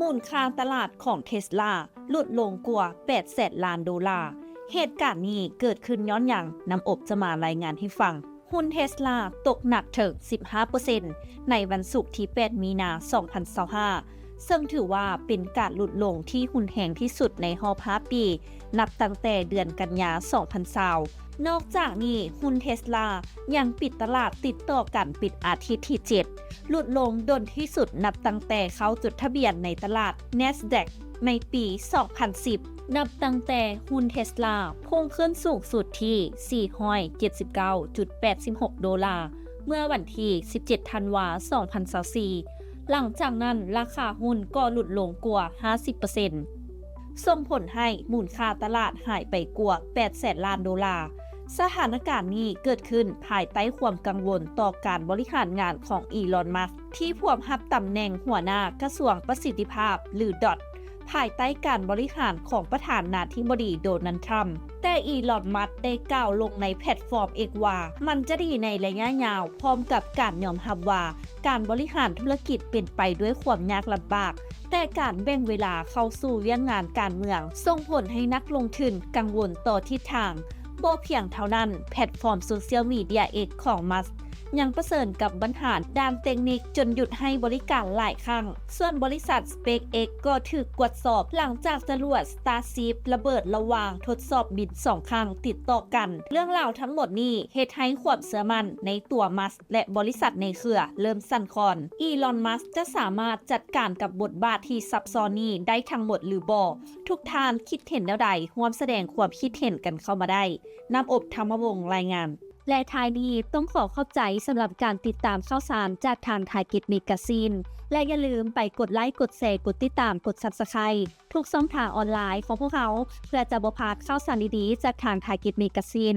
มูลค่าตลาดของเทสลาลดลงกว่า8แสนล้านดอลลาร์เหตุการณ์นี้เกิดขึ้นย้อนหยังน้ำอบจะมารายงานให้ฟังหุ้นเทสลาตกหนักถึง 15% ในวันศุกร์ที่ 8 มีนา 2025 ซึ่งถือว่าเป็นการหลุดลงที่หุ้นแหงที่สุดในรอบ5 ปี นับตั้งแต่เดือนกันยา 2020 นอกจากนี้หุ้นเทสลายังปิดตลาดติดต่อกันปิดอาทิตย์ที่ 7 หลุดลงดนที่สุดนับตั้งแต่เข้าจดทะเบียนในตลาด NASDAQ ในปี 2010 นับตั้งแต่หุ้นเทสลาพุ่งขึ้นสูงสุดที่ 479.86 ดอลลาร์เมื่อวันที่ 17 ธันวาคม 2024 หลังจากนั้นราคาหุ้นก็หลุดลงกว่า 50%ส่งผลให้มูลค่าตลาดหายไปกว่า8แสนล้านดอลลาร์สถานการณ์นี้เกิดขึ้นภายใต้ความกังวลต่อการบริหารงานของอีลอน มัสก์ที่พวมรับตำแหน่งหัวหน้ากระทรวงประสิทธิภาพหรือ DOT ภายใต้การบริหารของประธานาธิบดีโดนัลด์ทรัมป์แต่อีลอน มัสก์ได้กล่าวลงในแพลตฟอร์ม X ว่ามันจะดีในระยะยาวพร้อมกับการยอมรับว่าการบริหารธุรกิจเป็นไปด้วยความยากลำบากแต่การแบ่งเวลาเข้าสู่เรื่องงานการเมืองส่งผลให้นักลงทุนกังวลต่อทิศทางบ่เพียงเท่านั้นแพลตฟอร์มโซเชียลมีเดีย X ของ มัสก์ยังเผชิญกับปัญหาด้านเทคนิคจนหยุดให้บริการหลายครั้งส่วนบริษัท SpaceX ก็ถูกตรวจสอบหลังจากจรวด Starship ระเบิดระหว่างทดสอบบิน2 ครั้งติดต่อกันเรื่องราวทั้งหมดนี้เฮ็ดให้ความเชื่อมั่นในตัว มัสก์และบริษัทในเครือเริ่มสั่นคลอนอีลอน มัสก์จะสามารถจัดการกับบทบาทที่ซับซ้อนนี้ได้ทั้งหมดหรือบ่ทุกท่านคิดเห็นแล้วใดร่วมแสดงความคิดเห็นกันเข้ามาได้น้ำอบธรรมวงศ์รายงานและท้ายนี้ต้องขอเข้าใจสำหรับการติดตามข่าวสารจากทางไทยกิจเมกาซีนและอย่าลืมไปกดไลค์กดแชร์กดติดตามกด Subscribe ทุกช่องทางออนไลน์ของพวกเขาเพื่อจะบ่พลาดข่าวสารดีๆจากทางไทยกิจเมกาซีน